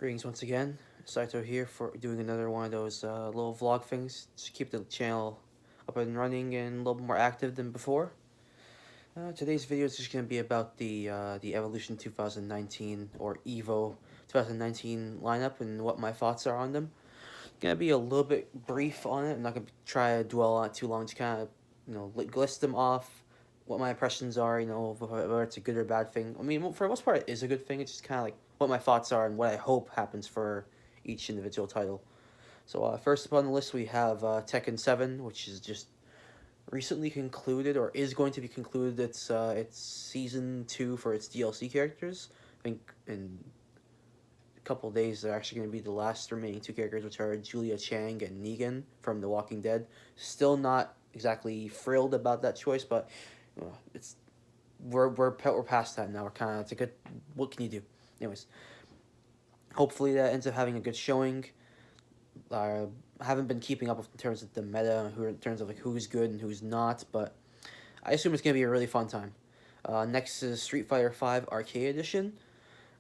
Greetings once again. Saito here for doing another one of those little vlog things to keep the channel up and running and a little more active than before. Today's video is just going to be about the Evolution 2019 or EVO 2019 lineup and what my thoughts are on them. Gonna be a little bit brief on it. I'm not gonna try to dwell on it too long. Just kind of list them off, what my impressions are. Whether it's a good or bad thing. I mean, for the most part, it is a good thing. It's just kind of like what my thoughts are and what I hope happens for each individual title. So first up on the list we have Tekken 7, which is just recently concluded or is going to be concluded. It's season 2 for its DLC characters. I think in couple of days, they're actually going to be the last remaining two characters, which are Julia Chang and Negan from The Walking Dead. Still not exactly thrilled about that choice, but it's we're past that now. We're kind of, it's a good. What can you do? Anyways, hopefully that ends up having a good showing. I haven't been keeping up in terms of the meta, in terms of like who's good and who's not, but I assume it's gonna be a really fun time. Next is Street Fighter V Arcade Edition.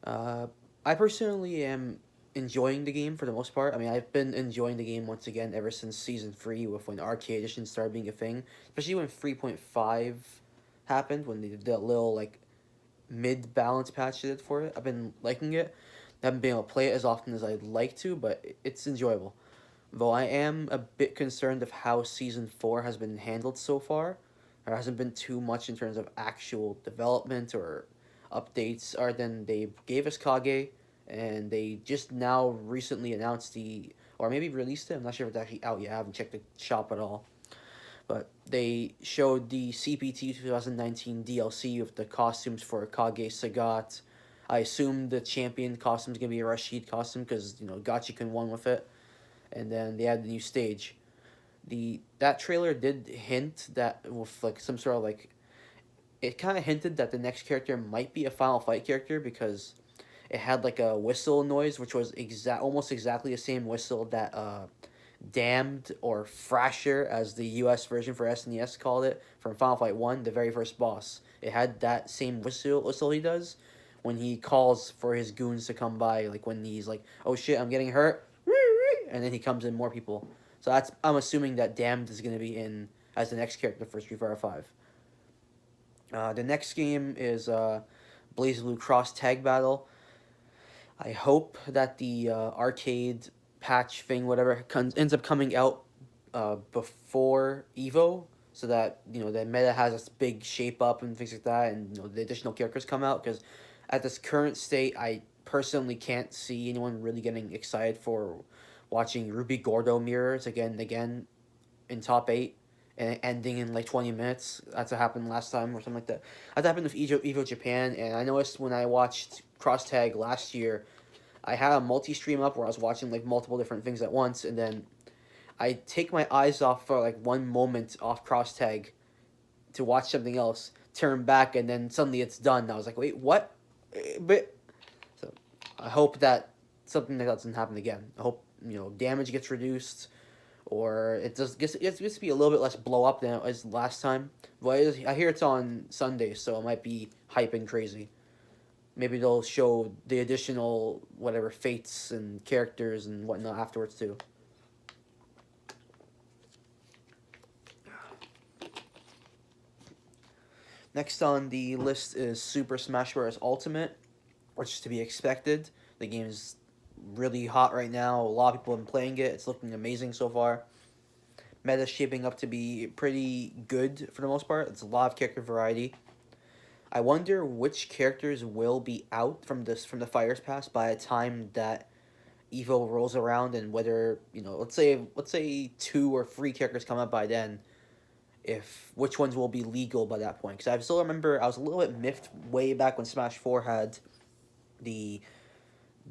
Uh, I personally am enjoying the game for the most part. I mean, I've been enjoying the game once again ever since Season 3 with when Arcade Edition started being a thing. Especially when 3.5 happened, when they did that little, like, mid-balance patch they did for it. I've been liking it. I haven't been able to play it as often as I'd like to, but it's enjoyable. Though I am a bit concerned of how Season 4 has been handled so far. There hasn't been too much in terms of actual development or updates, other than they gave us Kage, and they just now recently announced or maybe released it. I'm not sure if it's actually out yet. I haven't checked the shop at all. But they showed the CPT 2019 DLC with the costumes for Kage Sagat. I assume the champion costume is going to be a Rashid costume because, Gachikun won with it. And then they had the new stage. That trailer did hint that with like some sort of like, it kind of hinted that the next character might be a Final Fight character because it had like a whistle noise, which was almost exactly the same whistle that Damned or Thrasher, as the U.S. version for SNES called it, from Final Fight 1, the very first boss. It had that same whistle he does when he calls for his goons to come by, like when he's like, oh shit, I'm getting hurt, and then he comes in more people. So I'm assuming that Damned is going to be in as the next character for Street Fighter 5. The next game is BlazBlue Cross Tag Battle. I hope that the arcade patch thing, whatever, ends up coming out before EVO, so that the meta has this big shape up and things like that, and the additional characters come out. Because at this current state, I personally can't see anyone really getting excited for watching Ruby Gordo mirrors again and again in top 8 and ending in like 20 minutes. That's what happened last time or something like that. That happened with EVO Japan, and I noticed when I watched Cross Tag last year, I had a multi-stream up where I was watching like multiple different things at once, and then I take my eyes off for like one moment off Cross Tag to watch something else, turn back, and then suddenly it's done. I was like, wait, what? But so I hope that something like that doesn't happen again. I hope damage gets reduced, or it gets to be a little bit less blow up than it was last time. But I hear it's on Sunday, so it might be hyping crazy. Maybe they'll show the additional whatever fates and characters and whatnot afterwards too. Next on the list is Super Smash Bros. Ultimate, which is to be expected. The game is really hot right now. A lot of people have been playing it. It's looking amazing so far. Meta's shaping up to be pretty good for the most part. It's a lot of character variety. I wonder which characters will be out from the Fires Pass by the time that Evo rolls around, and whether let's say 2 or 3 characters come out by then. If which ones will be legal by that point? Because I still remember I was a little bit miffed way back when Smash 4 had the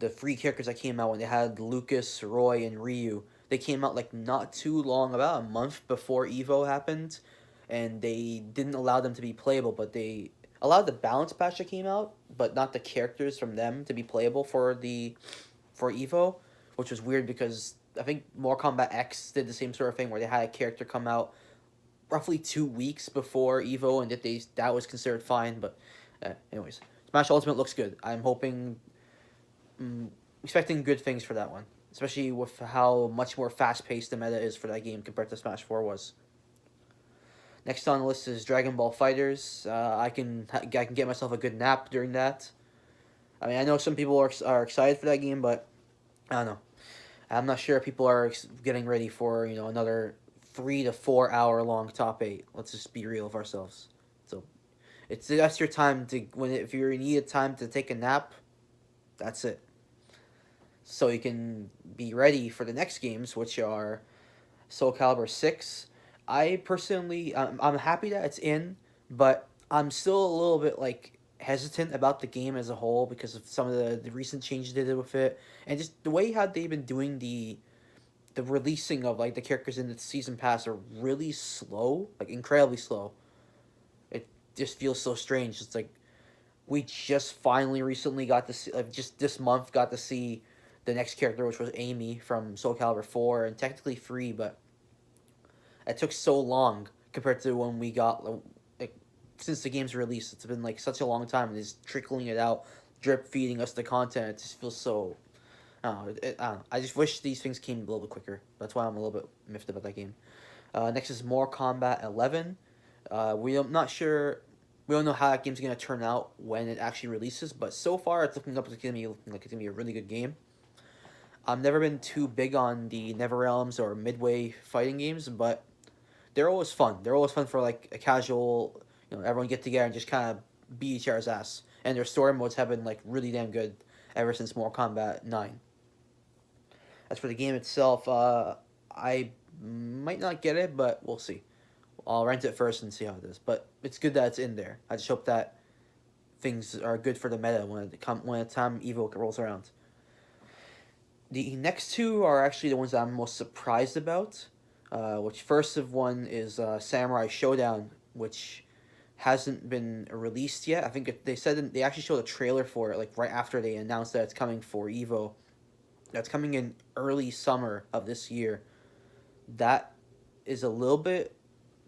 3 characters that came out when they had Lucas, Roy, and Ryu. They came out like not too long, about a month before Evo happened, and they didn't allow them to be playable, but they allowed the balance patch that came out, but not the characters from them to be playable for Evo, which was weird because I think Mortal Kombat X did the same sort of thing where they had a character come out roughly 2 weeks before Evo, and that was considered fine. But anyways, Smash Ultimate looks good. I'm hoping expecting good things for that one, especially with how much more fast paced the meta is for that game compared to Smash 4 was. Next on the list is Dragon Ball Fighters. I can get myself a good nap during that. I mean, I know some people are excited for that game, but I don't know. I'm not sure if people are getting ready for another 3 to 4 hour long top 8. Let's just be real with ourselves. So that's your time to if you need a time to take a nap. That's it. So you can be ready for the next games, which are Soul Calibur 6. I personally, I'm happy that it's in, but I'm still a little bit hesitant about the game as a whole because of some of the recent changes they did with it, and just the way how they've been doing the releasing of the characters in the season pass are really slow, incredibly slow. It just feels so strange. It's like we just finally recently got to see, just this month got to see the next character, which was Amy from Soul Calibur 4 and technically 3, but it took so long compared to when we got since the game's release. It's been such a long time, and it's trickling it out, drip feeding us the content. It just feels so. I don't know. I don't know. I just wish these things came a little bit quicker. That's why I'm a little bit miffed about that game. Next is Mortal Kombat 11. I'm not sure. We don't know how that game's gonna turn out when it actually releases, but so far it's looking like it's gonna be a really good game. I've never been too big on the NetherRealms or Midway fighting games, but they're always fun. They're always fun for a casual, everyone get together and just kind of beat each other's ass. And their story modes have been really damn good ever since Mortal Kombat 9. As for the game itself, I might not get it, but we'll see. I'll rent it first and see how it is. But it's good that it's in there. I just hope that things are good for the meta when the time EVO rolls around. The next two are actually the ones that I'm most surprised about. Which first of one is Samurai Showdown, which hasn't been released yet. I think they said they actually showed a trailer for it right after they announced that it's coming for EVO. That's coming in early summer of this year. That is a little bit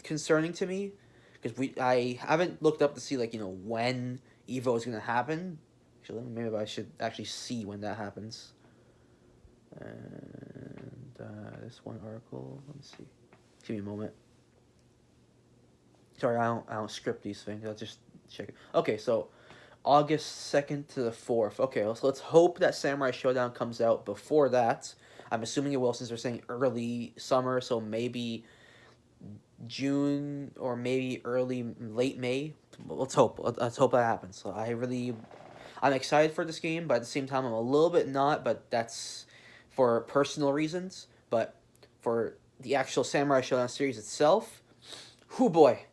concerning to me because I haven't looked up to see when EVO is gonna happen. Actually, maybe I should actually see when that happens. And this one article. Let me see. Give me a moment. Sorry, I don't script these things. I'll just check it. Okay, so August 2nd to the 4th. Okay, so let's hope that Samurai Showdown comes out before that. I'm assuming it will since they're saying early summer, so maybe June or maybe late May. Let's hope. Let's hope that happens. So I'm excited for this game, but at the same time I'm a little bit not, but that's for personal reasons. But for the actual Samurai Showdown series itself, whoo boy.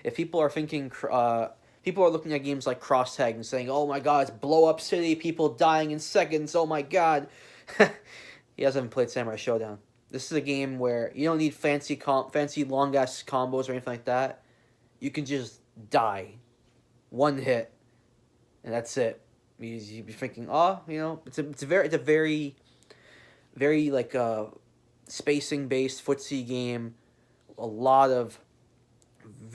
If people are thinking, people are looking at games like Cross Tag and saying, "Oh my God, it's blow up city, people dying in seconds. Oh my God." You guys haven't played Samurai Showdown. This is a game where you don't need fancy long ass combos or anything like that. You can just die, one hit, and that's it. You'd be thinking, it's a very spacing based footsie game. A lot of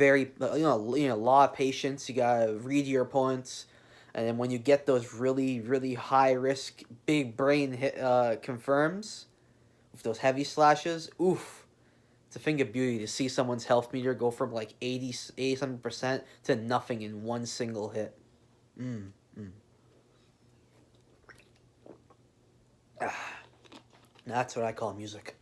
a lot of patience. You gotta read your opponents, and then when you get those really high risk big brain hit confirms with those heavy slashes, oof, it's a thing of beauty to see someone's health meter go from 80-something% to nothing in one single hit. That's what I call music.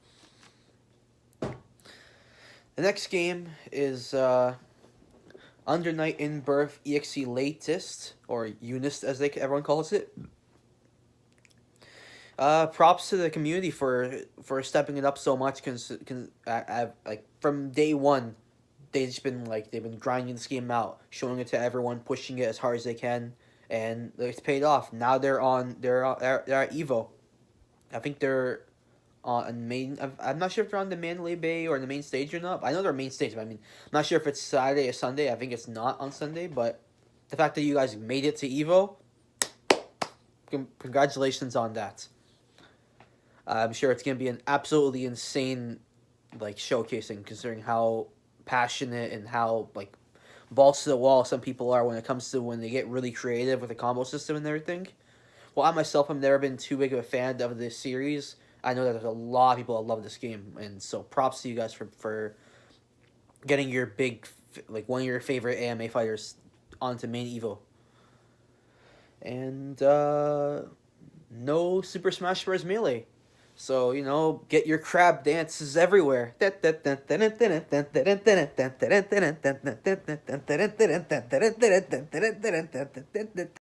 The next game is Under Night in Birth EXE Latest, or UNIST as everyone calls it. Props to the community for stepping it up so much. From day one, they've been grinding this game out, showing it to everyone, pushing it as hard as they can, and it's paid off. Now they're at EVO. I think they're on main. I'm not sure if they're on the Mandalay Bay or the main stage or not. I know they're main stage, but I'm not sure if it's Saturday or Sunday. I think it's not on Sunday, but the fact that you guys made it to EVO, congratulations on that. I'm sure it's gonna be an absolutely insane showcasing, considering how passionate and how balls to the wall some people are when it comes to when they get really creative with the combo system and everything. Well, I myself have never been too big of a fan of this series. I know that there's a lot of people that love this game, and so props to you guys for getting your like one of your favorite AMA fighters onto main Evo. And no Super Smash Bros. Melee. So, get your crab dances everywhere.